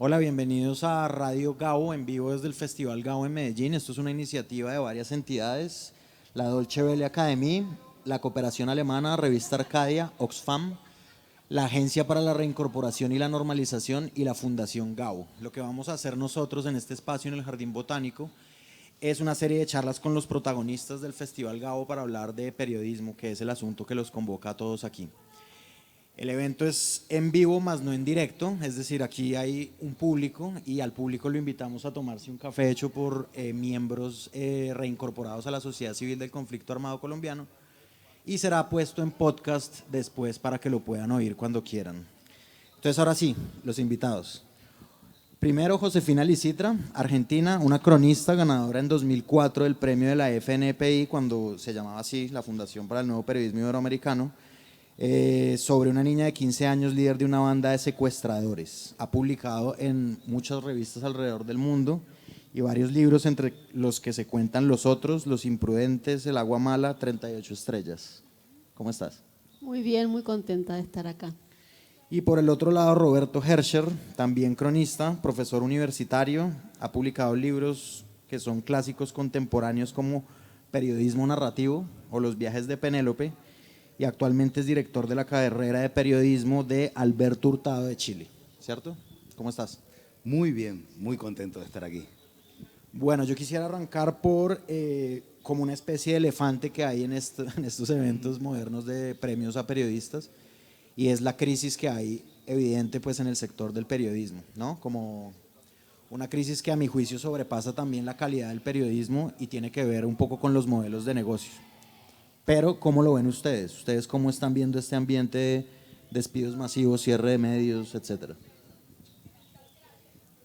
Hola, bienvenidos a Radio Gabo en vivo desde el Festival Gabo en Medellín. Esto es una iniciativa de varias entidades, la Deutsche Welle Academy, la Cooperación Alemana, Revista Arcadia, Oxfam, la Agencia para la Reincorporación y la Normalización y la Fundación Gabo. Lo que vamos a hacer nosotros en este espacio en el Jardín Botánico es una serie de charlas con los protagonistas del Festival Gabo para hablar de periodismo, que es el asunto que los convoca a todos aquí. El evento es en vivo, más no en directo, es decir, aquí hay un público y al público lo invitamos a tomarse un café hecho por miembros reincorporados a la sociedad civil del conflicto armado colombiano y será puesto en podcast después para que lo puedan oír cuando quieran. Entonces ahora sí, los invitados. Primero, Josefina Licitra, argentina, una cronista ganadora en 2004 del premio de la FNPI, cuando se llamaba así, la Fundación para el Nuevo Periodismo Iberoamericano, sobre una niña de 15 años, líder de una banda de secuestradores. Ha publicado en muchas revistas alrededor del mundo y varios libros, entre los que se cuentan Los Otros, Los Imprudentes, El Agua Mala, 38 estrellas. ¿Cómo estás? Muy bien, muy contenta de estar acá. Y por el otro lado, Roberto Herscher, también cronista, profesor universitario, ha publicado libros que son clásicos contemporáneos como Periodismo Narrativo o Los Viajes de Penélope, y actualmente es director de la carrera de periodismo de Alberto Hurtado de Chile, ¿cierto? ¿Cómo estás? Muy bien, muy contento de estar aquí. Bueno, yo quisiera arrancar por como una especie de elefante que hay en estos eventos modernos de premios a periodistas, y es la crisis que hay evidente pues en el sector del periodismo, ¿no? Como una crisis que a mi juicio sobrepasa también la calidad del periodismo y tiene que ver un poco con los modelos de negocio. Pero, ¿cómo lo ven ustedes? ¿Ustedes cómo están viendo este ambiente de despidos masivos, cierre de medios, etcétera?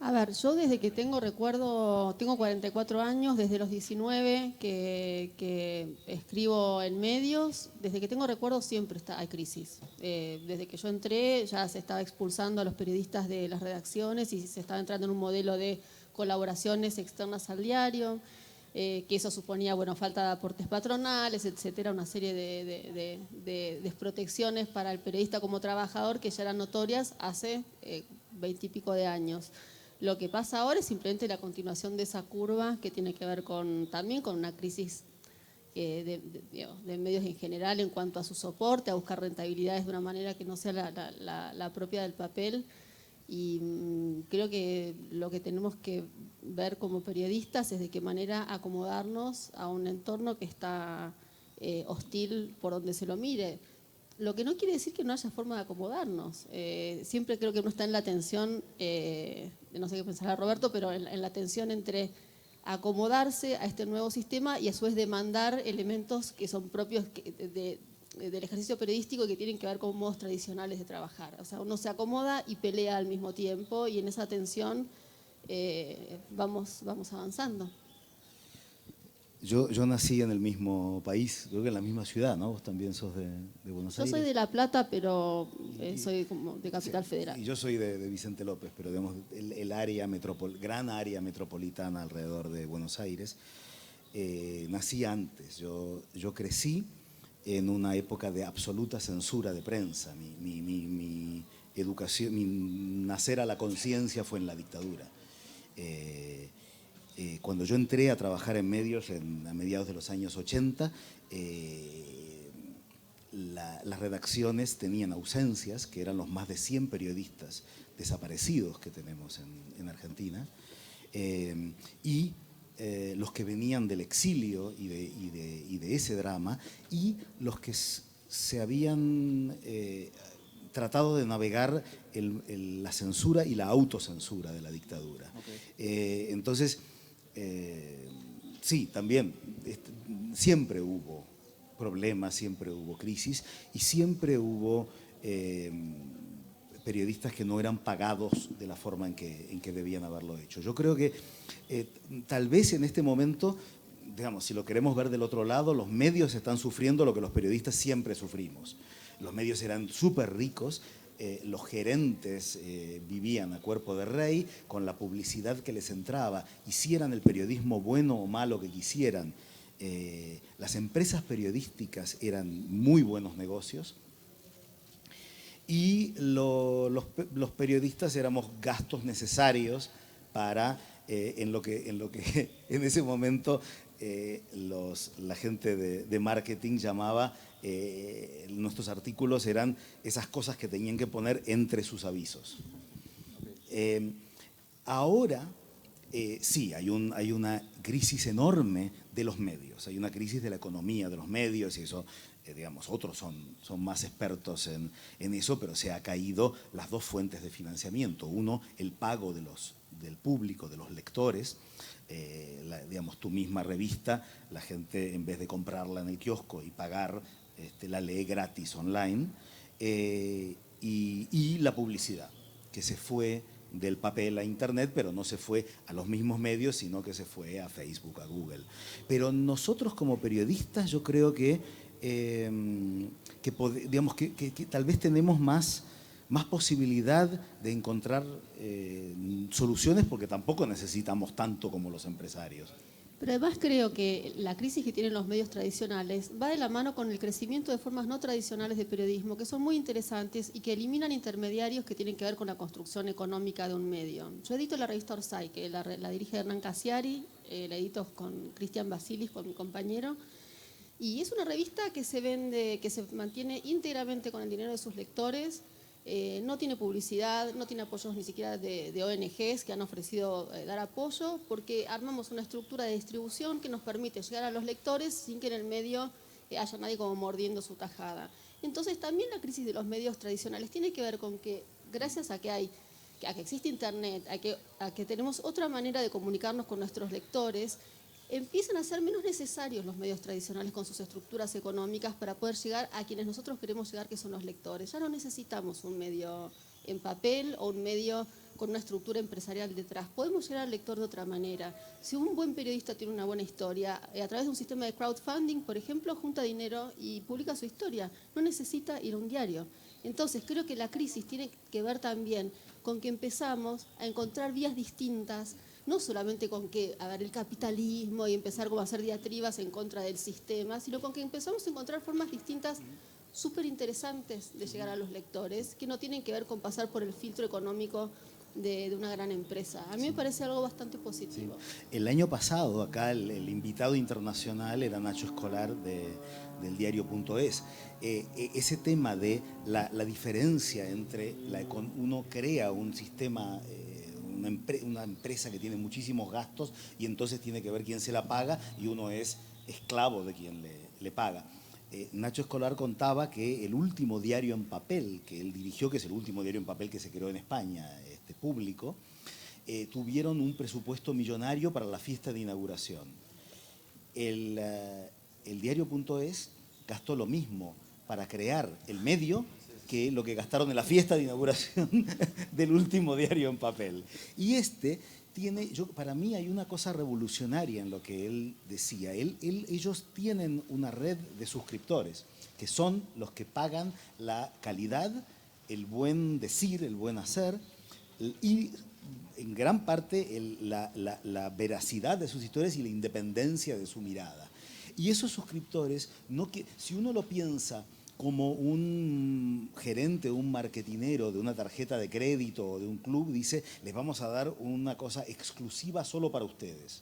A ver, yo desde que tengo recuerdo, tengo 44 años, desde los 19 que escribo en medios, desde que tengo recuerdo siempre hay crisis. Desde que yo entré ya se estaba expulsando a los periodistas de las redacciones y se estaba entrando en un modelo de colaboraciones externas al diario, que eso suponía, bueno, falta de aportes patronales, etcétera, una serie de desprotecciones para el periodista como trabajador que ya eran notorias hace 20 y pico de años. Lo que pasa ahora es simplemente la continuación de esa curva que tiene que ver también con una crisis de medios en general en cuanto a su soporte, a buscar rentabilidades de una manera que no sea la propia del papel. Y creo que lo que tenemos que ver como periodistas es de qué manera acomodarnos a un entorno que está hostil por donde se lo mire. Lo que no quiere decir que no haya forma de acomodarnos. Siempre creo que uno está en la tensión, no sé qué pensará Roberto, pero en la tensión entre acomodarse a este nuevo sistema y a su vez demandar elementos que son propios del ejercicio periodístico y que tienen que ver con modos tradicionales de trabajar. O sea, uno se acomoda y pelea al mismo tiempo y en esa tensión vamos avanzando. Yo nací en el mismo país, creo que en la misma ciudad, ¿no? Vos también sos de Buenos Yo Aires. soy de La Plata, pero soy como de Capital Sí, Federal. y yo soy de Vicente López, pero digamos, el área gran área metropolitana alrededor de Buenos Aires. Nací antes, yo crecí en una época de absoluta censura de prensa. Mi educación, mi nacer a la conciencia fue en la dictadura. Cuando yo entré a trabajar en medios a mediados de los años 80, las redacciones tenían ausencias, que eran los más de 100 periodistas desaparecidos que tenemos en Argentina, y los que venían del exilio y de ese drama, y los que se habían tratado de navegar la censura y la autocensura de la dictadura. Okay. Entonces, sí, también, siempre hubo problemas, siempre hubo crisis y siempre hubo periodistas que no eran pagados de la forma en que debían haberlo hecho. Yo creo que tal vez en este momento, digamos, si lo queremos ver del otro lado, los medios están sufriendo lo que los periodistas siempre sufrimos. Los medios eran súper ricos, los gerentes vivían a cuerpo de rey con la publicidad que les entraba, hicieran el periodismo bueno o malo que quisieran. Las empresas periodísticas eran muy buenos negocios y los periodistas éramos gastos necesarios para en lo que en ese momento la gente de marketing llamaba, nuestros artículos eran esas cosas que tenían que poner entre sus avisos. Ahora sí, hay una crisis enorme de los medios, hay una crisis de la economía de los medios y eso, digamos, otros son más expertos en eso, pero se ha caído las dos fuentes de financiamiento. Uno, el pago del público, de los lectores. Digamos, tu misma revista, la gente en vez de comprarla en el kiosco y pagar, la lee gratis online. Y la publicidad, que se fue del papel a internet, pero no se fue a los mismos medios, sino que se fue a Facebook, a Google. Pero nosotros como periodistas yo creo que tal vez tenemos más posibilidad de encontrar soluciones porque tampoco necesitamos tanto como los empresarios. Pero además creo que la crisis que tienen los medios tradicionales va de la mano con el crecimiento de formas no tradicionales de periodismo, que son muy interesantes y que eliminan intermediarios que tienen que ver con la construcción económica de un medio. Yo edito la revista Orsay, que la dirige Hernán Casiari, la edito con Cristian Basilis, con mi compañero, y es una revista que se vende, que se mantiene íntegramente con el dinero de sus lectores. No tiene publicidad, no tiene apoyos ni siquiera de ONGs que han ofrecido dar apoyo, porque armamos una estructura de distribución que nos permite llegar a los lectores sin que en el medio haya nadie como mordiendo su tajada. Entonces también la crisis de los medios tradicionales tiene que ver con que gracias a que existe internet, a que tenemos otra manera de comunicarnos con nuestros lectores, empiezan a ser menos necesarios los medios tradicionales con sus estructuras económicas para poder llegar a quienes nosotros queremos llegar, que son los lectores. Ya no necesitamos un medio en papel o un medio con una estructura empresarial detrás. Podemos llegar al lector de otra manera. Si un buen periodista tiene una buena historia, a través de un sistema de crowdfunding, por ejemplo, junta dinero y publica su historia. No necesita ir a un diario. Entonces, creo que la crisis tiene que ver también con que empezamos a encontrar vías distintas, no solamente con que, el capitalismo y empezar como a hacer diatribas en contra del sistema, sino con que empezamos a encontrar formas distintas súper interesantes de llegar a los lectores, que no tienen que ver con pasar por el filtro económico de una gran empresa. A mí me parece algo bastante positivo. Sí. El año pasado acá el invitado internacional era Nacho Escolar del diario.es. Ese tema de la diferencia entre uno crea un sistema, una empresa que tiene muchísimos gastos y entonces tiene que ver quién se la paga y uno es esclavo de quien le paga. Nacho Escolar contaba que el último diario en papel que él dirigió, que es el último diario en papel que se creó en España, público, tuvieron un presupuesto millonario para la fiesta de inauguración. El diario.es gastó lo mismo para crear el medio que lo que gastaron en la fiesta de inauguración del último diario en papel. Y para mí hay una cosa revolucionaria en lo que él decía. Ellos tienen una red de suscriptores, que son los que pagan la calidad, el buen decir, el buen hacer, y en gran parte la veracidad de sus historias y la independencia de su mirada. Y esos suscriptores, si uno lo piensa como un gerente, un marketinero de una tarjeta de crédito o de un club, dice, les vamos a dar una cosa exclusiva solo para ustedes.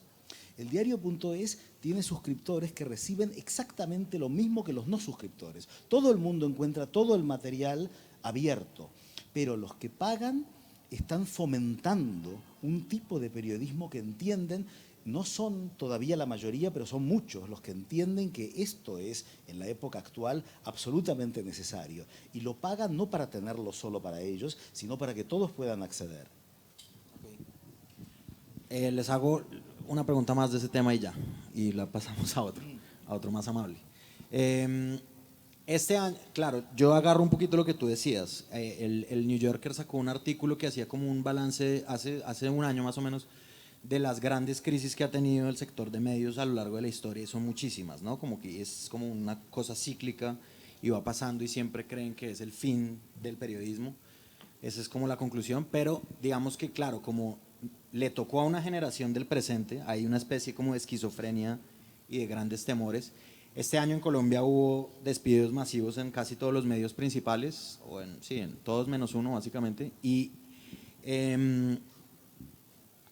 El diario.es tiene suscriptores que reciben exactamente lo mismo que los no suscriptores. Todo el mundo encuentra todo el material abierto, pero los que pagan están fomentando un tipo de periodismo que entienden. No son todavía la mayoría, pero son muchos los que entienden que esto es, en la época actual, absolutamente necesario. Y lo pagan no para tenerlo solo para ellos, sino para que todos puedan acceder. Les hago una pregunta más de ese tema y ya, y la pasamos a otro más amable. Este año, claro, yo agarro un poquito lo que tú decías. El New Yorker sacó un artículo que hacía como un balance hace un año más o menos, de las grandes crisis que ha tenido el sector de medios a lo largo de la historia, y son muchísimas, ¿no? Como que es como una cosa cíclica y va pasando y siempre creen que es el fin del periodismo. Esa es como la conclusión, pero digamos que, claro, como le tocó a una generación del presente, hay una especie como de esquizofrenia y de grandes temores. Este año en Colombia hubo despidos masivos en casi todos los medios principales, sí, en todos menos uno básicamente, y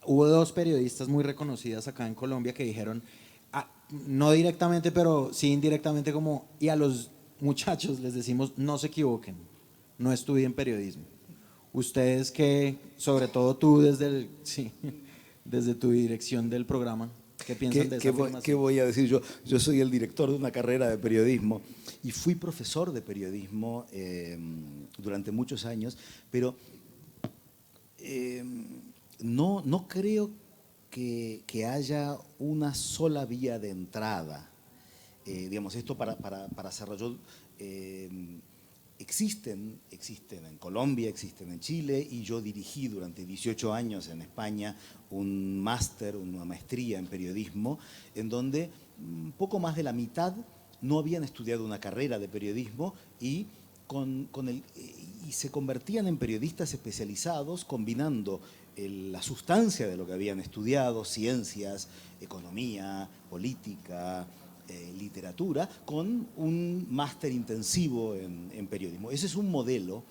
hubo dos periodistas muy reconocidas acá en Colombia que dijeron, no directamente, pero sí indirectamente como, y a los muchachos les decimos, no se equivoquen, no estudien periodismo. Ustedes que, sobre todo tú sí, desde tu dirección del programa, ¿qué piensan de esa afirmación? ¿Qué voy a decir yo? Yo soy el director de una carrera de periodismo y fui profesor de periodismo durante muchos años, pero no creo que haya una sola vía de entrada. Digamos, esto para cerrar. Existen en Colombia, existen en Chile, y yo dirigí durante 18 años en España un máster, una maestría en periodismo, en donde poco más de la mitad no habían estudiado una carrera de periodismo y se convertían en periodistas especializados combinando la sustancia de lo que habían estudiado, ciencias, economía, política, literatura, con un máster intensivo en periodismo. Ese es un modelo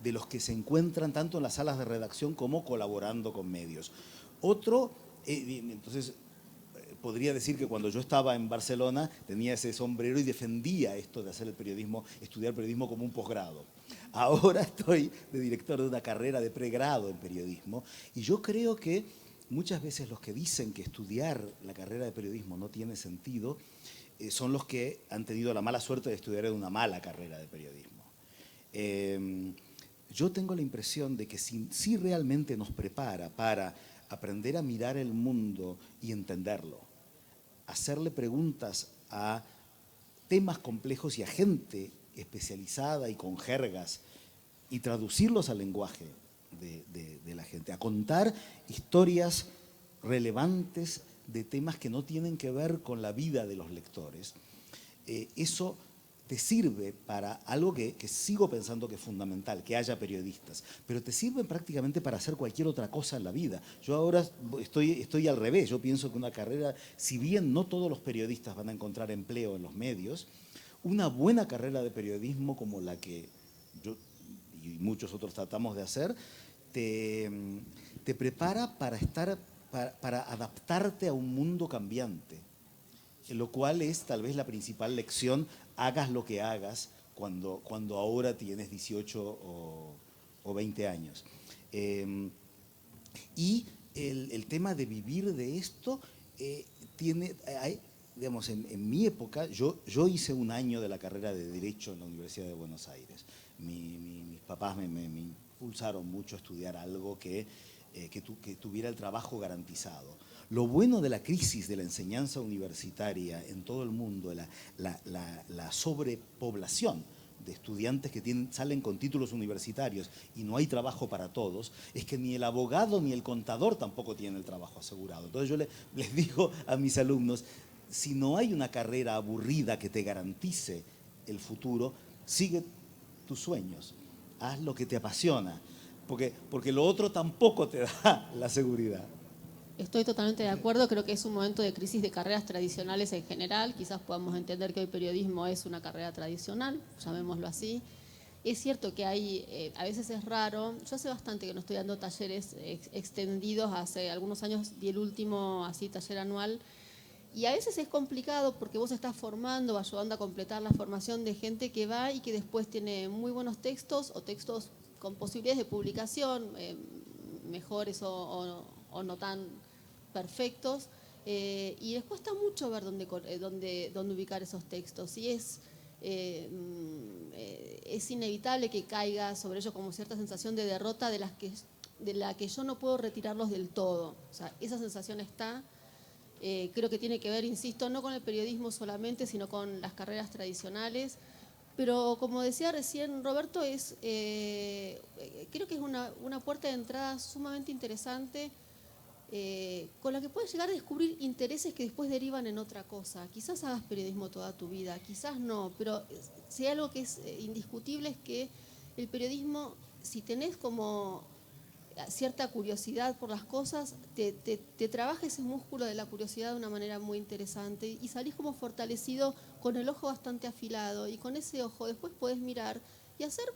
de los que se encuentran tanto en las salas de redacción como colaborando con medios. Otro, entonces, podría decir que cuando yo estaba en Barcelona tenía ese sombrero y defendía esto de hacer el periodismo, estudiar periodismo como un posgrado. Ahora estoy de director de una carrera de pregrado en periodismo y yo creo que muchas veces los que dicen que estudiar la carrera de periodismo no tiene sentido son los que han tenido la mala suerte de estudiar en una mala carrera de periodismo. Yo tengo la impresión de que si realmente nos prepara para aprender a mirar el mundo y entenderlo, hacerle preguntas a temas complejos y a gente especializada y con jergas y traducirlos al lenguaje de la gente, a contar historias relevantes de temas que no tienen que ver con la vida de los lectores, eso te sirve para algo que sigo pensando que es fundamental, que haya periodistas, pero te sirve prácticamente para hacer cualquier otra cosa en la vida. Yo ahora estoy al revés, yo pienso que una carrera, si bien no todos los periodistas van a encontrar empleo en los medios, una buena carrera de periodismo como la que yo y muchos otros tratamos de hacer, te prepara para adaptarte a un mundo cambiante, lo cual es tal vez la principal lección, hagas lo que hagas cuando ahora tienes 18 o 20 años. Y el tema de vivir de esto digamos, en mi época, yo hice un año de la carrera de Derecho en la Universidad de Buenos Aires. Mis papás me impulsaron mucho a estudiar algo que tuviera el trabajo garantizado. Lo bueno de la crisis de la enseñanza universitaria en todo el mundo, la sobrepoblación de estudiantes que salen con títulos universitarios y no hay trabajo para todos, es que ni el abogado ni el contador tampoco tienen el trabajo asegurado. Entonces yo les digo a mis alumnos, si no hay una carrera aburrida que te garantice el futuro, sigue tus sueños, haz lo que te apasiona, porque lo otro tampoco te da la seguridad. Estoy totalmente de acuerdo, creo que es un momento de crisis de carreras tradicionales en general, quizás podamos entender que el periodismo es una carrera tradicional, llamémoslo así. Es cierto que a veces es raro, yo hace bastante que no estoy dando talleres extendidos, hace algunos años di el último así taller anual, y a veces es complicado porque vos estás formando, ayudando a completar la formación de gente que va y que después tiene muy buenos textos o textos con posibilidades de publicación, mejores o no tan perfectos, y les cuesta mucho ver dónde ubicar esos textos. Y es inevitable que caiga sobre ellos como cierta sensación de derrota de la que yo no puedo retirarlos del todo. O sea, esa sensación está. Creo que tiene que ver, insisto, no con el periodismo solamente, sino con las carreras tradicionales. Pero como decía recién Roberto, creo que es una puerta de entrada sumamente interesante, con la que puedes llegar a descubrir intereses que después derivan en otra cosa. Quizás hagas periodismo toda tu vida, quizás no, pero si hay algo que es indiscutible es que el periodismo, si tenés como cierta curiosidad por las cosas, te trabaja ese músculo de la curiosidad de una manera muy interesante y salís como fortalecido con el ojo bastante afilado y con ese ojo después podés mirar y hacer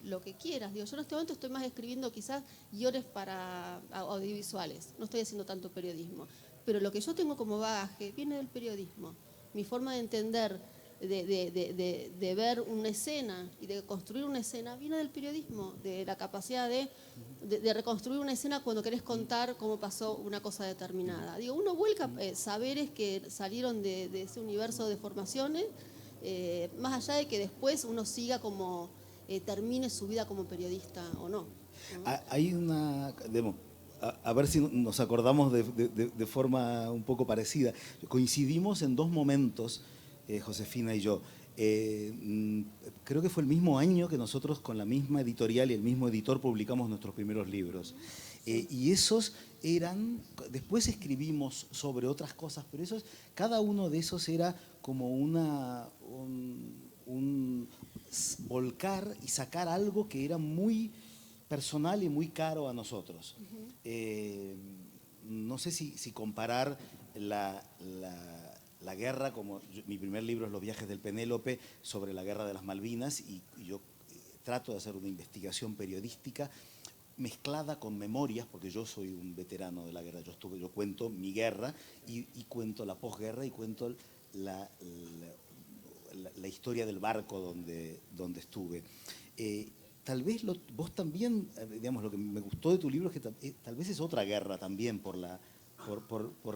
lo que quieras. Digo, yo en este momento estoy más escribiendo quizás guiones para audiovisuales, no estoy haciendo tanto periodismo, pero lo que yo tengo como bagaje viene del periodismo. Mi forma de entender, de ver una escena y de construir una escena viene del periodismo, de la capacidad de reconstruir una escena cuando querés contar cómo pasó una cosa determinada. Digo, uno vuelca saberes que salieron de ese universo de formaciones, más allá de que después uno siga como termine su vida como periodista o no. Hay una, a ver si nos acordamos de forma un poco parecida. Coincidimos en dos momentos, Josefina y yo. Creo que fue el mismo año que nosotros con la misma editorial y el mismo editor publicamos nuestros primeros libros. Y esos eran, después escribimos sobre otras cosas, pero cada uno de esos era como un volcar y sacar algo que era muy personal y muy caro a nosotros. No sé si comparar la guerra, como mi primer libro es Los viajes del Penélope, sobre la guerra de las Malvinas, y yo trato de hacer una investigación periodística mezclada con memorias, porque yo soy un veterano de la guerra, yo cuento mi guerra y cuento la posguerra y cuento la historia del barco donde estuve. Tal vez vos también, digamos, lo que me gustó de tu libro es que tal vez es otra guerra también por la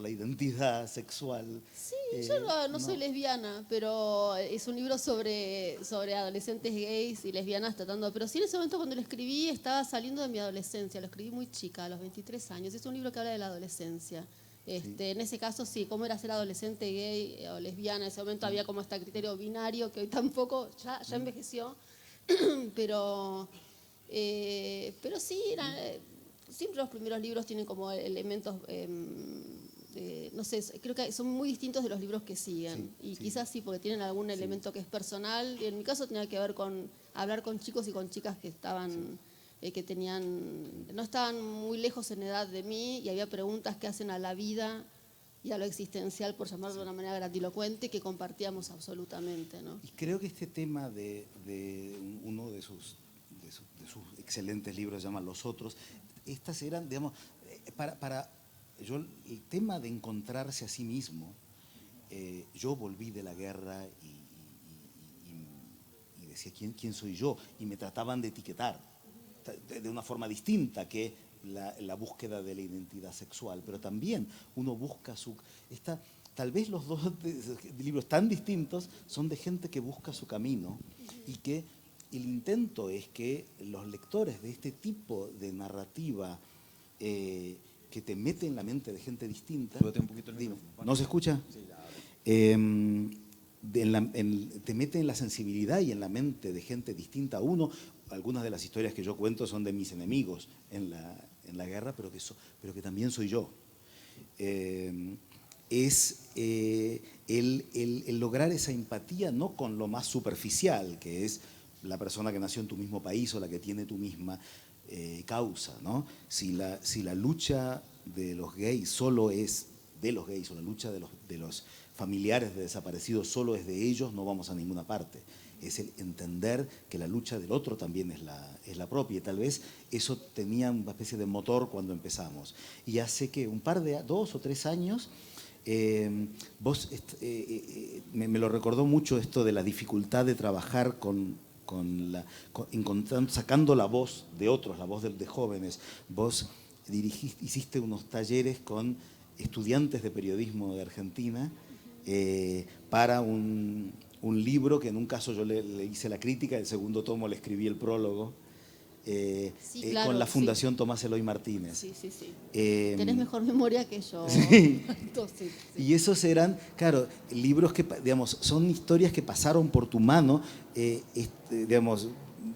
identidad sexual. Sí, yo no soy lesbiana, pero es un libro sobre adolescentes gays y lesbianas tratando. Pero sí, en ese momento cuando lo escribí estaba saliendo de mi adolescencia, lo escribí muy chica, a los 23 años. Es un libro que habla de la adolescencia. En ese caso, sí, cómo era ser adolescente gay o lesbiana. En ese momento había como este criterio binario que hoy tampoco, ya envejeció. Pero sí, siempre los primeros libros tienen como elementos, no sé, creo que son muy distintos de los libros que siguen. Y quizás sí, porque tienen algún elemento que es personal. Y en mi caso tenía que ver con hablar con chicos y con chicas que estaban... no estaban muy lejos en edad de mí y había preguntas que hacen a la vida y a lo existencial, por llamarlo de una manera grandilocuente, que compartíamos absolutamente, ¿no? Y creo que este tema de uno de sus excelentes libros, se llama Los Otros, estas eran, digamos, el tema de encontrarse a sí mismo. Yo volví de la guerra y decía, ¿quién soy yo? Y me trataban de etiquetar de una forma distinta que la búsqueda de la identidad sexual, pero también uno busca tal vez los dos libros tan distintos son de gente que busca su camino y que el intento es que los lectores de este tipo de narrativa que te mete en la mente de gente distinta... Súbete un poquito el micrófono. ¿No se escucha? Sí, ya, te mete en la sensibilidad y en la mente de gente distinta a uno. Algunas de las historias que yo cuento son de mis enemigos en la guerra, pero que también soy yo. Es el lograr esa empatía, no con lo más superficial, que es la persona que nació en tu mismo país o la que tiene tu misma causa, ¿no? Si la lucha de los gays solo es de los gays, o la lucha de los familiares de desaparecidos solo es de ellos, no vamos a ninguna parte. Es el entender que la lucha del otro también es la propia. Y tal vez eso tenía una especie de motor cuando empezamos. Y hace que 2 o 3 años, vos me lo recordó mucho esto de la dificultad de trabajar sacando la voz de otros, la voz de jóvenes. Vos hiciste unos talleres con estudiantes de periodismo de Argentina para un libro que en un caso yo le hice la crítica, el segundo tomo le escribí el prólogo, claro, con la Fundación Tomás Eloy Martínez. Sí. Tenés mejor memoria que yo. Sí. Entonces, sí. Y esos eran, claro, libros que, digamos, son historias que pasaron por tu mano, digamos,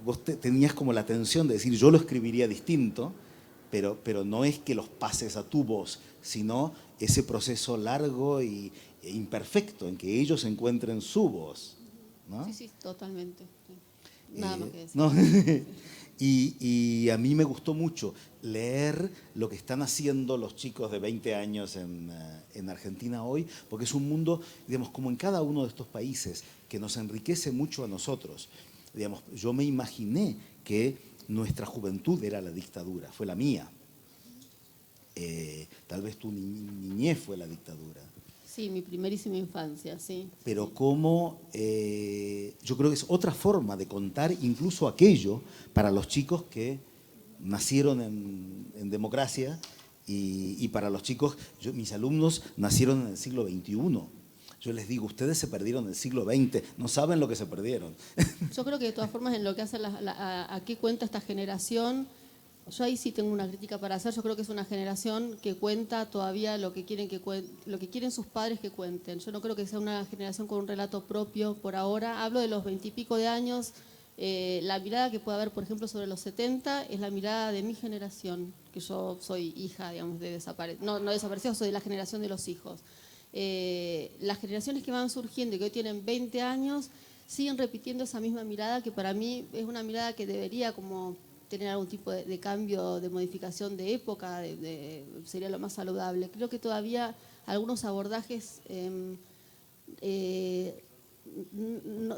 vos tenías como la tensión de decir, yo lo escribiría distinto, pero no es que los pases a tu voz, sino ese proceso largo e imperfecto en que ellos encuentren su voz, ¿no? Sí, totalmente. Sí. Nada más que decir. No. Y a mí me gustó mucho leer lo que están haciendo los chicos de 20 años en Argentina hoy, porque es un mundo, digamos, como en cada uno de estos países, que nos enriquece mucho a nosotros. Digamos, yo me imaginé que nuestra juventud era la dictadura, fue la mía. Tal vez tu niñez fue la dictadura. Sí, mi primerísima infancia, sí. Pero como yo creo que es otra forma de contar incluso aquello para los chicos que nacieron en democracia y para los chicos, mis alumnos nacieron en el siglo XXI. Yo les digo, ustedes se perdieron el siglo XX, no saben lo que se perdieron. Yo creo que de todas formas en lo que hace a qué cuenta esta generación, yo ahí sí tengo una crítica para hacer. Yo creo que es una generación que cuenta todavía lo que quieren lo que quieren sus padres que cuenten. Yo no creo que sea una generación con un relato propio por ahora. Hablo de los 20 y pico de años. La mirada que puede haber, por ejemplo, sobre los 70 es la mirada de mi generación, que yo soy hija, digamos, de no desaparecidos, soy de la generación de los hijos. Las generaciones que van surgiendo y que hoy tienen 20 años siguen repitiendo esa misma mirada, que para mí es una mirada que debería como tener algún tipo de cambio, de modificación de época, sería lo más saludable. Creo que todavía algunos abordajes,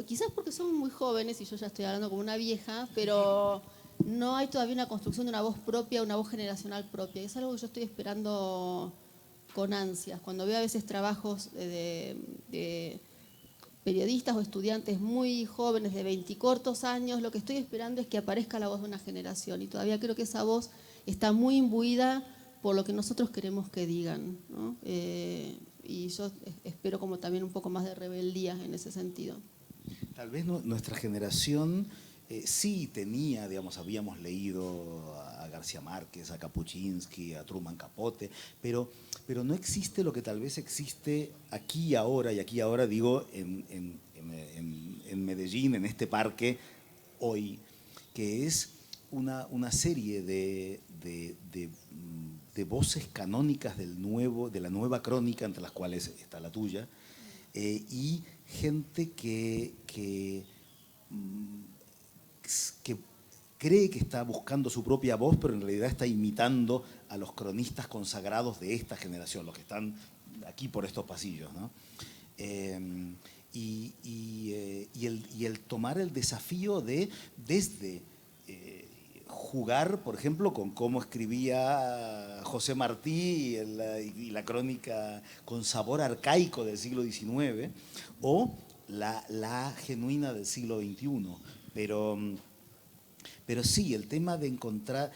quizás porque son muy jóvenes y yo ya estoy hablando como una vieja, pero no hay todavía una construcción de una voz propia, una voz generacional propia. Es algo que yo estoy esperando con ansias. Cuando veo a veces trabajos de periodistas o estudiantes muy jóvenes de 20 y cortos años, lo que estoy esperando es que aparezca la voz de una generación, y todavía creo que esa voz está muy imbuida por lo que nosotros queremos que digan, ¿no? Y yo espero como también un poco más de rebeldía en ese sentido. Tal vez nuestra generación sí tenía, digamos, habíamos leído a García Márquez, a Kapuscinski, a Truman Capote, pero no existe lo que tal vez existe aquí y ahora digo en Medellín, en este parque, hoy, que es una serie de voces canónicas de la nueva crónica, entre las cuales está la tuya, y gente que cree que está buscando su propia voz, pero en realidad está imitando a los cronistas consagrados de esta generación, los que están aquí por estos pasillos, ¿no? Y el tomar el desafío de, desde jugar, por ejemplo, con cómo escribía José Martí y la crónica con sabor arcaico del siglo XIX, o la genuina del siglo XXI. Pero sí, el tema de encontrar,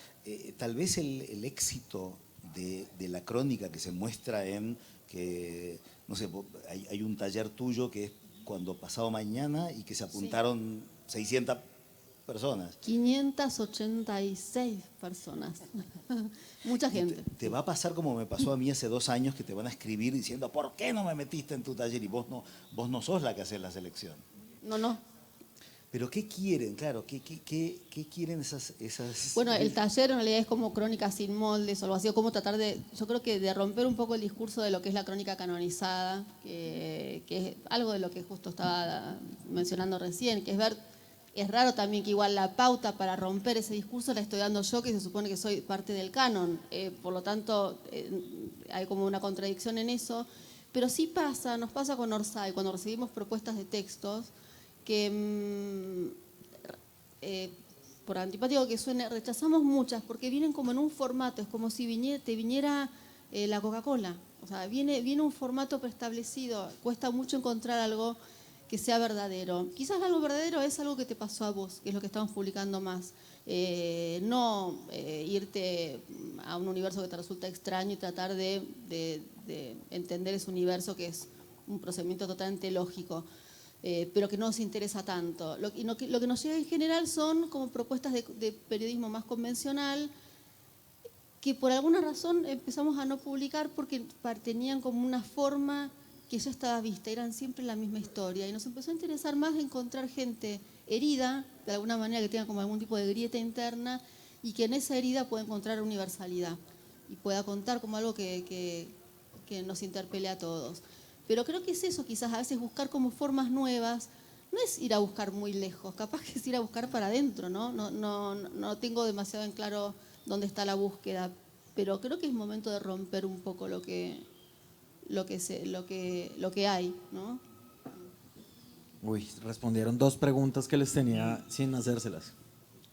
tal vez el éxito de la crónica que se muestra en que, no sé, hay un taller tuyo que es cuando pasado mañana y que se apuntaron 600 personas. 586 personas. Mucha gente. Te va a pasar como me pasó a mí hace 2 años, que te van a escribir diciendo, ¿por qué no me metiste en tu taller? Y vos no sos la que haces la selección. No. Pero ¿qué quieren? Claro, ¿qué quieren esas...? Bueno, el taller en realidad es como crónica sin moldes o algo así, o como tratar yo creo que de romper un poco el discurso de lo que es la crónica canonizada, que es algo de lo que justo estaba mencionando recién, que es raro también que igual la pauta para romper ese discurso la estoy dando yo, que se supone que soy parte del canon, por lo tanto hay como una contradicción en eso, pero sí nos pasa con Orsay, cuando recibimos propuestas de textos, que por antipático que suene, rechazamos muchas porque vienen como en un formato, es como si te viniera la Coca-Cola, o sea, viene un formato preestablecido, cuesta mucho encontrar algo que sea verdadero. Quizás algo verdadero es algo que te pasó a vos, que es lo que estamos publicando más. No irte a un universo que te resulta extraño y tratar de entender ese universo, que es un procedimiento totalmente lógico. Pero que no nos interesa tanto. Lo que nos llega en general son como propuestas de periodismo más convencional, que por alguna razón empezamos a no publicar porque tenían como una forma que ya estaba vista, eran siempre la misma historia, y nos empezó a interesar más encontrar gente herida, de alguna manera que tenga como algún tipo de grieta interna, y que en esa herida pueda encontrar universalidad y pueda contar como algo que nos interpele a todos. Pero creo que es eso, quizás a veces buscar como formas nuevas, no es ir a buscar muy lejos, capaz que es ir a buscar para adentro, ¿no? No tengo demasiado en claro dónde está la búsqueda, pero creo que es momento de romper un poco lo que hay, ¿no? Uy, respondieron 2 preguntas que les tenía sin hacérselas.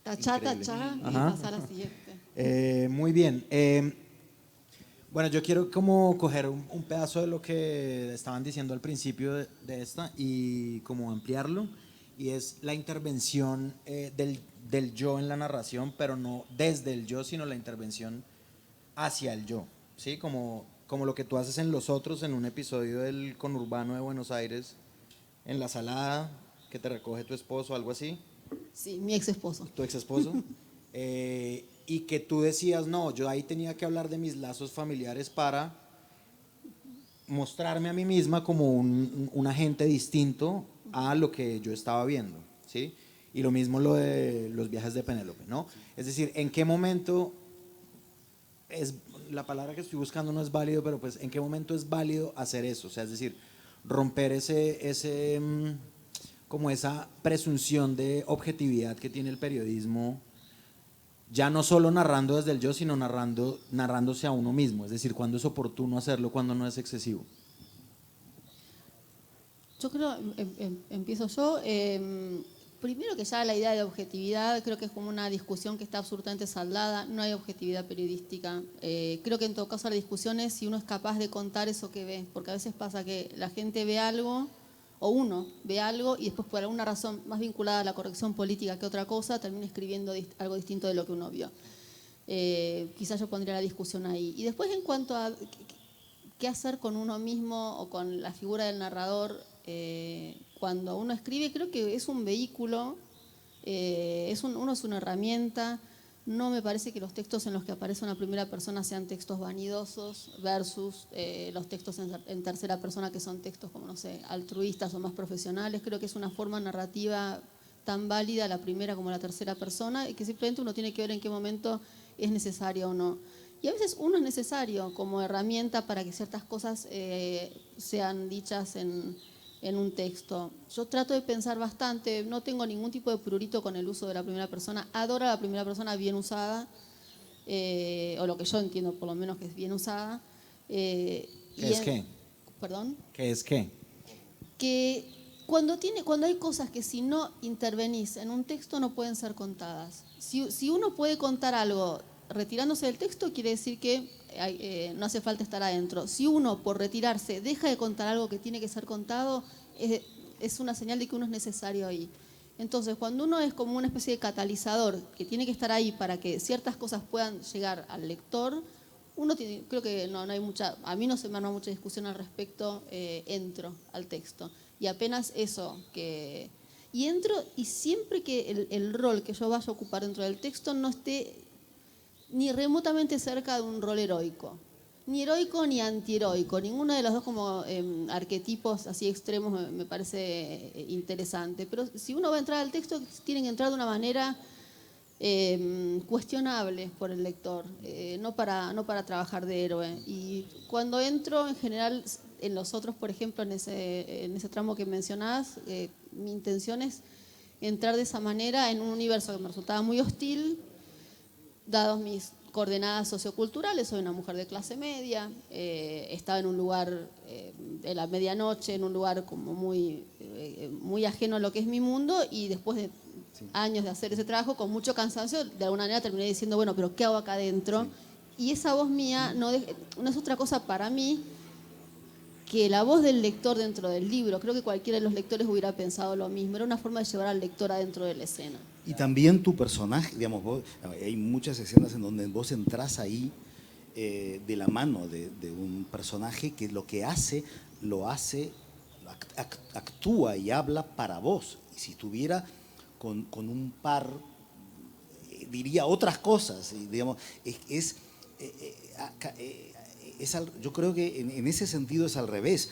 Tachá, Increíble. tachá, y Ajá. pasar a la siguiente. Muy bien. Bueno, yo quiero como coger un pedazo de lo que estaban diciendo al principio de esta y como ampliarlo, y es la intervención del yo en la narración, pero no desde el yo, sino la intervención hacia el yo, ¿sí? Como lo que tú haces en Los Otros, en un episodio del conurbano de Buenos Aires, en La Salada, que te recoge tu esposo, algo así, Sí, mi ex esposo. tu ex esposo, y que tú decías, no, yo ahí tenía que hablar de mis lazos familiares para mostrarme a mí misma como un agente distinto a lo que yo estaba viendo, ¿sí? Y lo mismo lo de los viajes de Penélope, ¿no? Es decir, ¿en qué momento es, la palabra que estoy buscando no es válido, pero pues en qué momento es válido hacer eso? O sea, es decir, romper como esa presunción de objetividad que tiene el periodismo, ya no solo narrando desde el yo, sino narrándose a uno mismo, es decir, cuándo es oportuno hacerlo, cuándo no es excesivo. Yo creo, empiezo yo. Primero que ya la idea de objetividad creo que es como una discusión que está absolutamente saldada, no hay objetividad periodística. Creo que en todo caso la discusión es si uno es capaz de contar eso que ve, porque a veces pasa que la gente ve algo, o uno ve algo y después por alguna razón más vinculada a la corrección política que otra cosa, termina escribiendo algo distinto de lo que uno vio. Quizás yo pondría la discusión ahí. Y después en cuanto a qué hacer con uno mismo o con la figura del narrador, cuando uno escribe, creo que es un vehículo, uno es una herramienta. No me parece que los textos en los que aparece una primera persona sean textos vanidosos versus los textos en tercera persona, que son textos como, no sé, altruistas o más profesionales. Creo que es una forma narrativa tan válida la primera como la tercera persona, y que simplemente uno tiene que ver en qué momento es necesario o no. Y a veces uno es necesario como herramienta para que ciertas cosas sean dichas en un texto. Yo trato de pensar bastante, no tengo ningún tipo de prurito con el uso de la primera persona, adoro a la primera persona bien usada, o lo que yo entiendo por lo menos que es bien usada. ¿Qué es qué? ¿Perdón? ¿Qué es qué? Que cuando hay cosas que si no intervenís en un texto no pueden ser contadas. Si uno puede contar algo retirándose del texto, quiere decir que no hace falta estar adentro. Si uno, por retirarse, deja de contar algo que tiene que ser contado, es una señal de que uno es necesario ahí. Entonces, cuando uno es como una especie de catalizador que tiene que estar ahí para que ciertas cosas puedan llegar al lector, creo que no hay mucha, a mí no se me arma mucha discusión al respecto, entro al texto. Y apenas eso, y entro, y siempre que el rol que yo vaya a ocupar dentro del texto no esté ni remotamente cerca de un rol heroico. Ni heroico ni antiheroico. Ninguno de los dos como arquetipos así extremos me parece interesante. Pero si uno va a entrar al texto, tiene que entrar de una manera cuestionable por el lector, no para trabajar de héroe. Y cuando entro, en general, en Los Otros, por ejemplo, en ese tramo que mencionás, mi intención es entrar de esa manera en un universo que me resultaba muy hostil, dados mis coordenadas socioculturales. Soy una mujer de clase media, estaba en un lugar de la medianoche, en un lugar como muy ajeno a lo que es mi mundo, y después de años de hacer ese trabajo con mucho cansancio, de alguna manera terminé diciendo, bueno, pero ¿qué hago acá adentro? Sí. Y esa voz mía no es otra cosa para mí que la voz del lector dentro del libro. Creo que cualquiera de los lectores hubiera pensado lo mismo. Era una forma de llevar al lector adentro de la escena. Y también tu personaje, digamos, hay muchas escenas en donde vos entrás ahí de la mano de un personaje que lo que hace, actúa y habla para vos. Y si estuviera con un par, diría otras cosas. Y, digamos, yo creo que en ese sentido es al revés.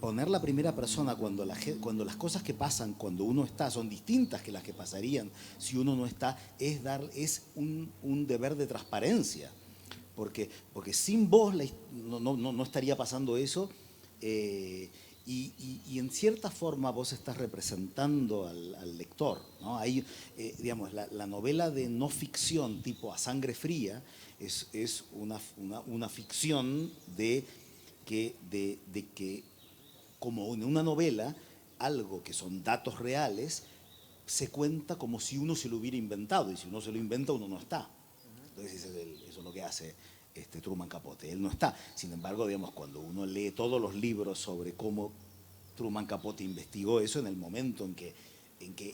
Poner la primera persona cuando las cosas que pasan cuando uno está son distintas que las que pasarían si uno no está, es un deber de transparencia, porque sin vos no estaría pasando eso, y en cierta forma vos estás representando al lector, ¿no? Ahí, digamos, la novela de no ficción tipo A Sangre Fría es una ficción de que como en una novela, algo que son datos reales, se cuenta como si uno se lo hubiera inventado, y si uno se lo inventa, uno no está. Entonces eso es lo que hace Truman Capote, él no está. Sin embargo, digamos, cuando uno lee todos los libros sobre cómo Truman Capote investigó eso, en el momento en que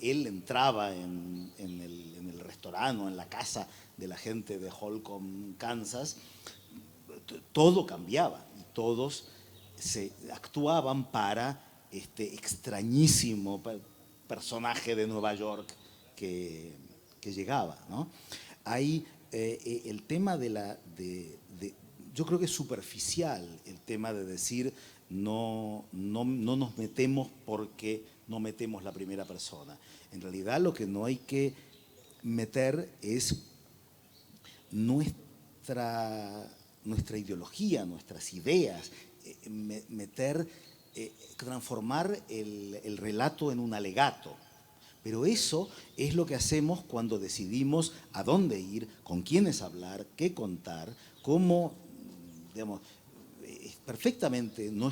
él entraba en el restaurante o en la casa de la gente de Holcomb, Kansas, todo cambiaba y todos se actuaban para este extrañísimo personaje de Nueva York que llegaba, ¿no? Hay el tema yo creo que es superficial el tema de decir no nos metemos porque no metemos la primera persona. En realidad lo que no hay que meter es nuestra ideología, nuestras ideas, transformar el relato en un alegato. Pero eso es lo que hacemos cuando decidimos a dónde ir, con quiénes hablar, qué contar, cómo, digamos, perfectamente no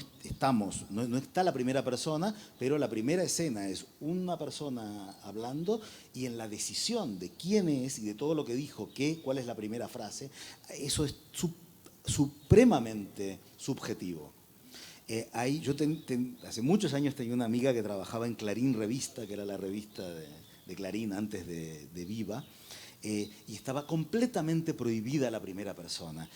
está la primera persona, pero la primera escena es una persona hablando y en la decisión de quién es y de todo lo que dijo, cuál es la primera frase, eso es supremamente subjetivo. Yo hace muchos años tenía una amiga que trabajaba en Clarín Revista, que era la revista de Clarín antes de Viva, y estaba completamente prohibida la primera persona.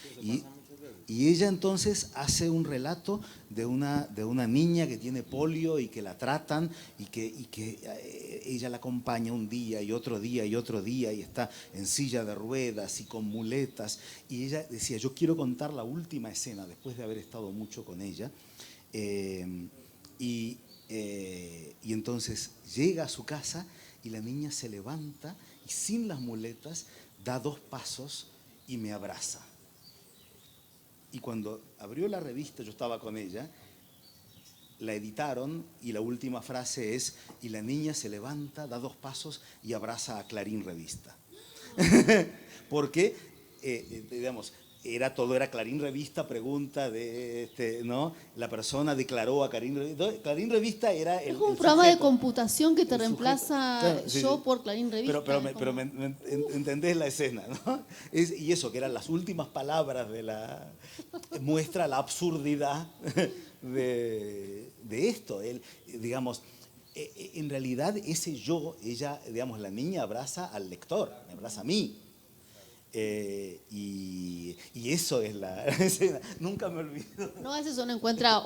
Y ella entonces hace un relato de una niña que tiene polio y que la tratan y que ella la acompaña un día y otro día y otro día y está en silla de ruedas y con muletas. Y ella decía, yo quiero contar la última escena después de haber estado mucho con ella. Y entonces llega a su casa y la niña se levanta y sin las muletas da 2 pasos y me abraza. Y cuando abrió la revista, yo estaba con ella, la editaron y la última frase es, y la niña se levanta, da 2 pasos y abraza a Clarín Revista. Porque, digamos, todo era Clarín Revista, pregunta de, ¿no? La persona declaró a Clarín Revista. Clarín Revista era es un programa de computación que te reemplaza claro, sí, yo por Clarín Revista. Pero entendés la escena, ¿no? Y eso, que eran las últimas palabras muestra la absurdidad de esto. Digamos, en realidad ella, digamos, la niña abraza al lector, me abraza a mí. Y eso es la escena. Nunca me olvido. No, a veces uno encuentra,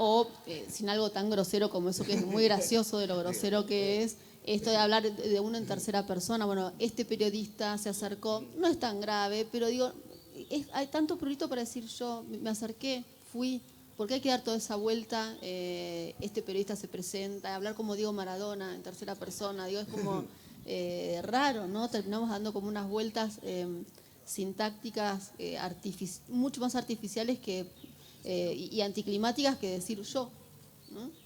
sin algo tan grosero como eso, que es muy gracioso de lo grosero que es, esto de hablar de uno en tercera persona. Bueno, este periodista se acercó, no es tan grave, pero digo, hay tanto prurito para decir yo me acerqué, fui, porque hay que dar toda esa vuelta, este periodista se presenta, hablar como Diego Maradona en tercera persona, digo, es como raro, ¿no? Terminamos dando como unas vueltas sintácticas mucho más artificiales y anticlimáticas que decir yo, ¿no?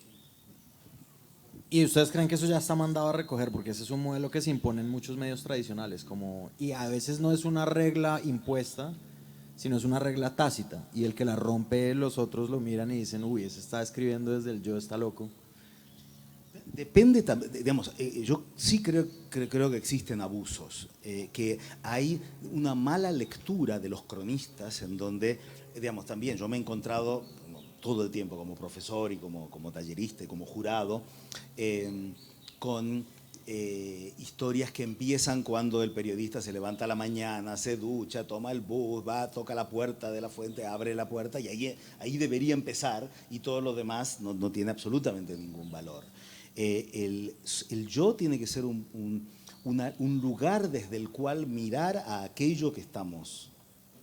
¿Y ustedes creen que eso ya está mandado a recoger? Porque ese es un modelo que se impone en muchos medios tradicionales, y a veces no es una regla impuesta, sino es una regla tácita, y el que la rompe, los otros lo miran y dicen, uy, ese está escribiendo desde el yo, está loco. Depende, digamos, yo sí creo que existen abusos, que hay una mala lectura de los cronistas en donde, digamos, también yo me he encontrado todo el tiempo como profesor y como tallerista y como jurado con historias que empiezan cuando el periodista se levanta a la mañana, se ducha, toma el bus, va, toca la puerta de la fuente, abre la puerta y ahí debería empezar y todo lo demás no tiene absolutamente ningún valor. El yo tiene que ser un lugar desde el cual mirar a aquello que estamos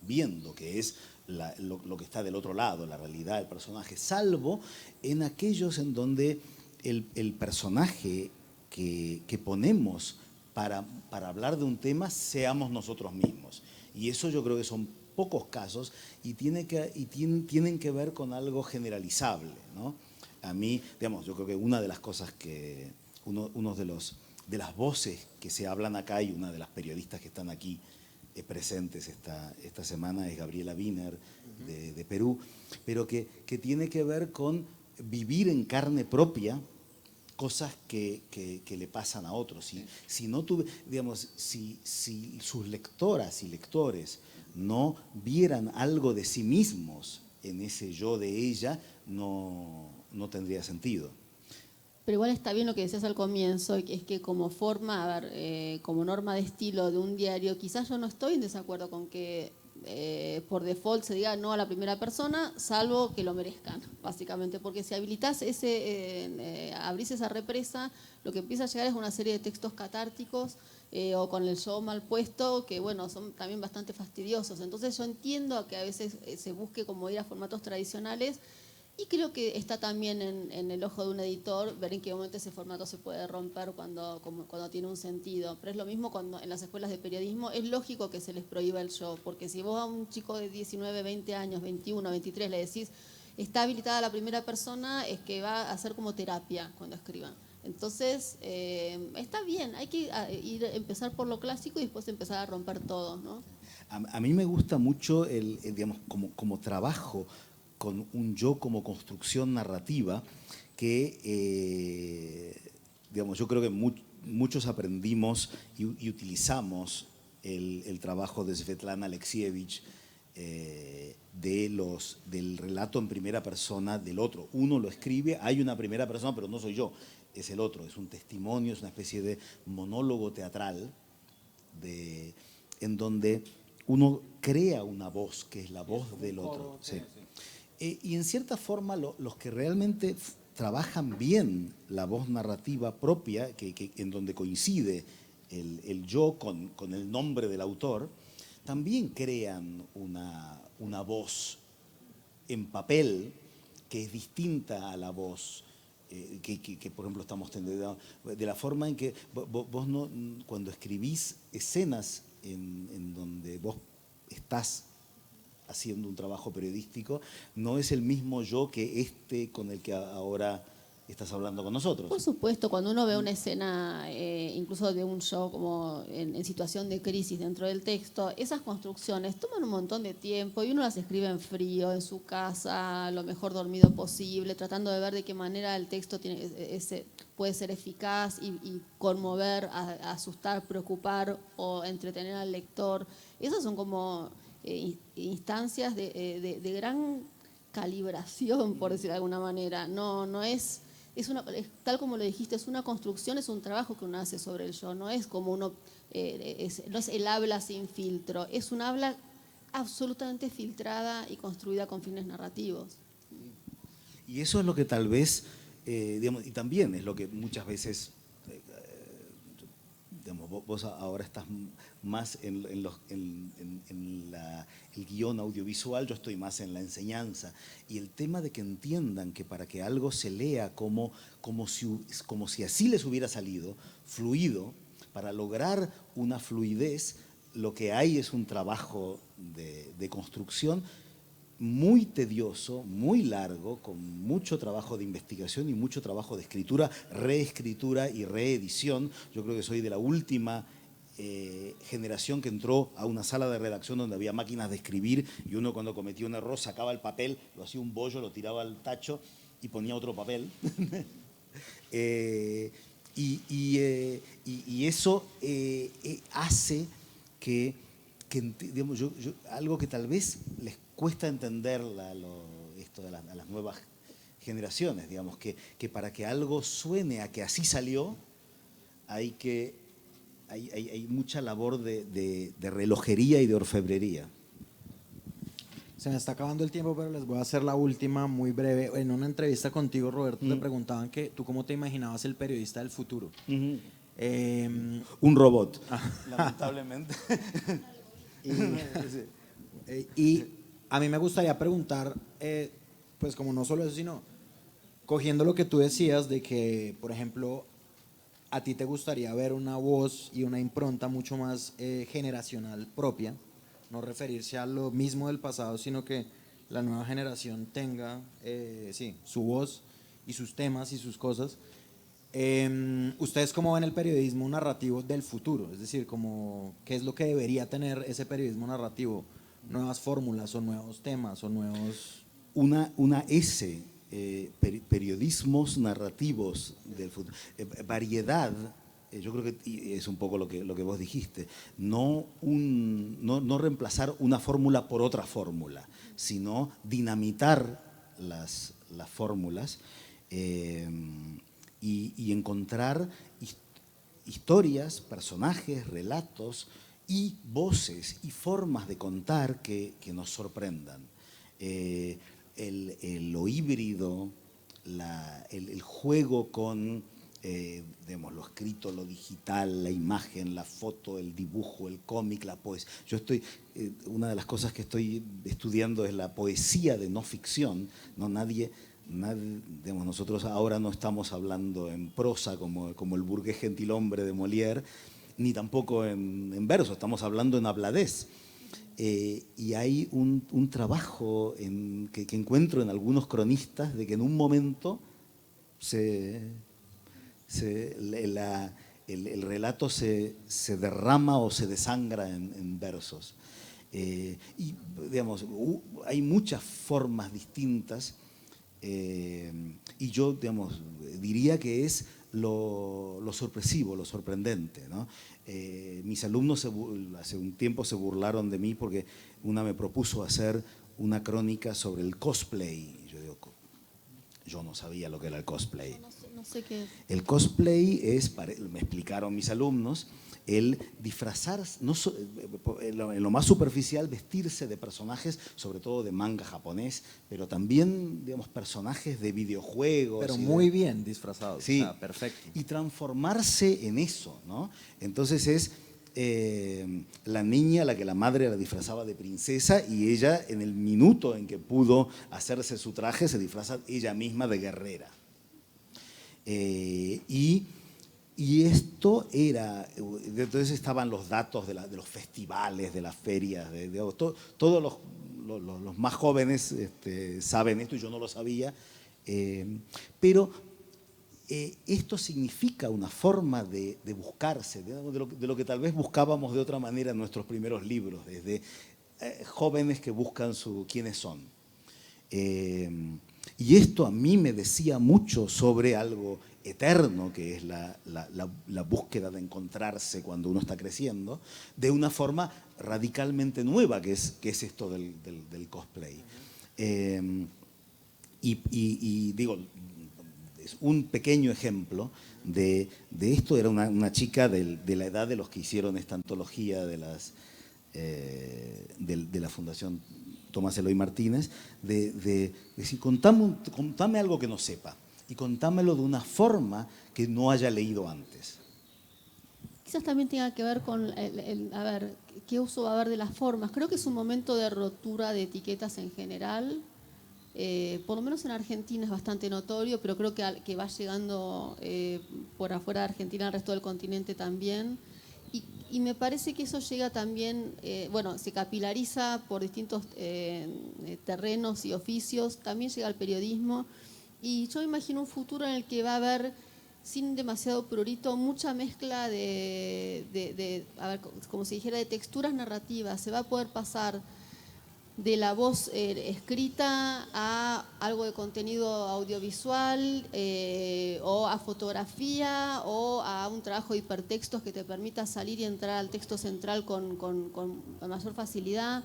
viendo, que es lo que está del otro lado, la realidad, el personaje, salvo en aquellos en donde el personaje que ponemos para hablar de un tema seamos nosotros mismos. Y eso yo creo que son pocos casos y tienen que ver con algo generalizable, ¿no? A mí, digamos, yo creo que una de las cosas que, uno de las voces que se hablan acá, y una de las periodistas que están aquí presentes esta semana es Gabriela Wiener de Perú, pero que tiene que ver con vivir en carne propia cosas que le pasan a otros. Si no tuve, digamos, si sus lectoras y lectores no vieran algo de sí mismos en ese yo de ella, no tendría sentido. Pero igual está bien lo que decías al comienzo, que es que como forma, a ver, como norma de estilo de un diario, quizás yo no estoy en desacuerdo con que por default se diga no a la primera persona, salvo que lo merezcan, básicamente, porque si habilitas abrís esa represa, lo que empieza a llegar es una serie de textos catárticos o con el yo mal puesto, que bueno, son también bastante fastidiosos. Entonces yo entiendo que a veces se busque como ir a formatos tradicionales. Y creo que está también en el ojo de un editor ver en qué momento ese formato se puede romper cuando tiene un sentido. Pero es lo mismo cuando en las escuelas de periodismo es lógico que se les prohíba el yo, porque si vos a un chico de 19, 20 años, 21, 23 le decís está habilitada la primera persona, es que va a hacer como terapia cuando escriba. Entonces, está bien, hay que empezar por lo clásico y después empezar a romper todo, ¿no? A mí me gusta mucho digamos, como trabajo con un yo como construcción narrativa que, digamos, yo creo que muchos aprendimos y utilizamos el trabajo de Svetlana Alexievich del relato en primera persona del otro. Uno lo escribe, hay una primera persona, pero no soy yo, es el otro, es un testimonio, es una especie de monólogo teatral en donde uno crea una voz que es la voz del otro. Sí. Y en cierta forma los que realmente trabajan bien la voz narrativa propia, en donde coincide el yo con el nombre del autor, también crean una voz en papel que es distinta a la voz que por ejemplo estamos teniendo, de la forma en que vos no, cuando escribís escenas en donde vos estás haciendo un trabajo periodístico, no es el mismo yo que con el que ahora estás hablando con nosotros. Por supuesto, cuando uno ve una escena, incluso de un show como en situación de crisis dentro del texto, esas construcciones toman un montón de tiempo y uno las escribe en frío, en su casa, lo mejor dormido posible, tratando de ver de qué manera el texto puede ser eficaz y conmover, asustar, preocupar o entretener al lector. Esas son como instancias de gran calibración, por decir de alguna manera. No es tal como lo dijiste, es una construcción, es un trabajo que uno hace sobre el yo, no es como uno, no es el habla sin filtro, es un habla absolutamente filtrada y construida con fines narrativos. Y eso es lo que tal vez, digamos, y también es lo que muchas veces, digamos, vos ahora estás más en el guión audiovisual, yo estoy más en la enseñanza. Y el tema de que entiendan que para que algo se lea como si así les hubiera salido, fluido, para lograr una fluidez, lo que hay es un trabajo de construcción muy tedioso, muy largo, con mucho trabajo de investigación y mucho trabajo de escritura, reescritura y reedición. Yo creo que soy de la última generación que entró a una sala de redacción donde había máquinas de escribir y uno cuando cometía un error sacaba el papel, lo hacía un bollo, lo tiraba al tacho y ponía otro papel. Y eso hace que digamos, algo que tal vez les cuesta entender esto de a las nuevas generaciones, digamos, que para que algo suene a que así salió, hay mucha labor de relojería y de orfebrería. Se me está acabando el tiempo, pero les voy a hacer la última muy breve. En una entrevista contigo, Roberto, te preguntaban que tú cómo te imaginabas el periodista del futuro. Un robot, lamentablemente. Y a mí me gustaría preguntar, pues como no solo eso, sino cogiendo lo que tú decías de que, por ejemplo, a ti te gustaría ver una voz y una impronta mucho más generacional propia, no referirse a lo mismo del pasado, sino que la nueva generación tenga, sí, su voz y sus temas y sus cosas. ¿Ustedes cómo ven el periodismo narrativo del futuro? Es decir, ¿qué es lo que debería tener ese periodismo narrativo? ¿Nuevas fórmulas o nuevos temas o nuevos...? Periodismos narrativos del futuro. Variedad, yo creo que es un poco lo que vos dijiste, no reemplazar una fórmula por otra fórmula, sino dinamitar las fórmulas y encontrar historias, personajes, relatos y voces y formas de contar que nos sorprendan. Lo híbrido, el juego con digamos, lo escrito, lo digital, la imagen, la foto, el dibujo, el cómic, la poesía. Una de las cosas que estoy estudiando es la poesía de no ficción, ¿no? Digamos, nosotros ahora no estamos hablando en prosa como el burgués gentilhombre de Molière, ni tampoco en verso, estamos hablando en habladez. Y hay un trabajo que encuentro en algunos cronistas de que en un momento el relato se derrama o se desangra en versos. Y digamos, hay muchas formas distintas y yo, digamos, diría que es lo sorpresivo, lo sorprendente, ¿no? Mis alumnos hace un tiempo se burlaron de mí porque una me propuso hacer una crónica sobre el cosplay. Y yo digo, yo no sabía lo que era el cosplay. No sé qué es. El cosplay es, me explicaron mis alumnos, el disfrazarse, en lo más superficial, vestirse de personajes, sobre todo de manga japonés, pero también, digamos, personajes de videojuegos. Pero muy bien disfrazados, sí, o sea, perfecto. Y transformarse en eso, ¿no? Entonces es la niña a la que la madre la disfrazaba de princesa y ella, en el minuto en que pudo hacerse su traje, se disfraza ella misma de guerrera. Y esto era, entonces estaban los datos de los festivales, de las ferias, todos los más jóvenes saben esto y yo no lo sabía, pero esto significa una forma de buscarse, de lo que tal vez buscábamos de otra manera en nuestros primeros libros, desde jóvenes que buscan quiénes son. Y esto a mí me decía mucho sobre algo eterno, que es la búsqueda de encontrarse cuando uno está creciendo, de una forma radicalmente nueva, que es esto del cosplay. Y digo, es un pequeño ejemplo de esto. Era una chica de la edad de los que hicieron esta antología de la Fundación Tomás Eloy Martínez, de decir, contame algo que no sepa y contámelo de una forma que no haya leído antes. Quizás también tenga que ver con, a ver, qué uso va a haber de las formas. Creo que es un momento de rotura de etiquetas en general. Por lo menos en Argentina es bastante notorio, pero creo que va llegando por afuera de Argentina al resto del continente también. Y me parece que eso llega también, bueno, se capilariza por distintos terrenos y oficios, también llega al periodismo. Y yo imagino un futuro en el que va a haber, sin demasiado prurito, mucha mezcla a ver, como si dijera, de texturas narrativas. Se va a poder pasar de la voz escrita a algo de contenido audiovisual o a fotografía o a un trabajo de hipertextos que te permita salir y entrar al texto central con mayor facilidad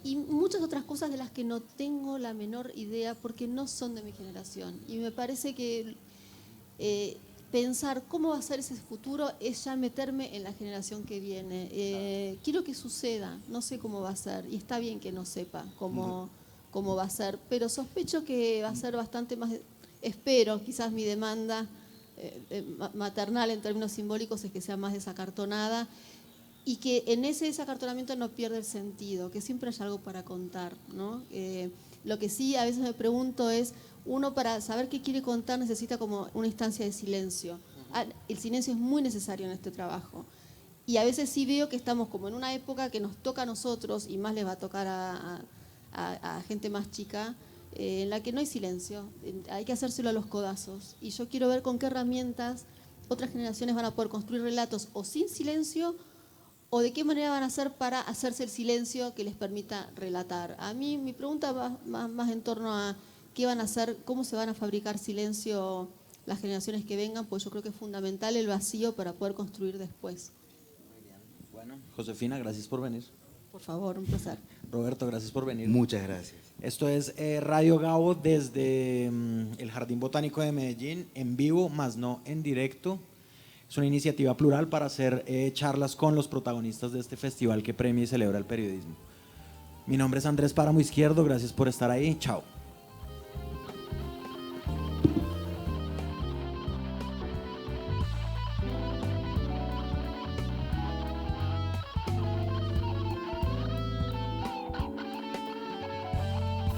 y muchas otras cosas de las que no tengo la menor idea porque no son de mi generación. Y me parece que pensar cómo va a ser ese futuro es ya meterme en la generación que viene. Quiero que suceda, no sé cómo va a ser, y está bien que no sepa cómo va a ser, pero sospecho que va a ser bastante más, espero, quizás mi demanda maternal en términos simbólicos es que sea más desacartonada y que en ese desacartonamiento no pierda el sentido, que siempre haya algo para contar, ¿no? Lo que sí a veces me pregunto es, uno para saber qué quiere contar necesita como una instancia de silencio. El silencio es muy necesario en este trabajo. Y a veces sí veo que estamos como en una época que nos toca a nosotros, y más les va a tocar a gente más chica, en la que no hay silencio, hay que hacérselo a los codazos. Y yo quiero ver con qué herramientas otras generaciones van a poder construir relatos o sin silencio, o de qué manera van a hacer para hacerse el silencio que les permita relatar. A mí mi pregunta va más en torno a qué van a hacer, cómo se van a fabricar silencio las generaciones que vengan, pues yo creo que es fundamental el vacío para poder construir después. Bueno, Josefina, gracias por venir. Por favor, un placer. Roberto, gracias por venir. Muchas gracias. Esto es Radio Gabo desde el Jardín Botánico de Medellín, en vivo, más no en directo. Es una iniciativa plural para hacer charlas con los protagonistas de este festival que premia y celebra el periodismo. Mi nombre es Andrés Páramo Izquierdo, gracias por estar ahí, chao.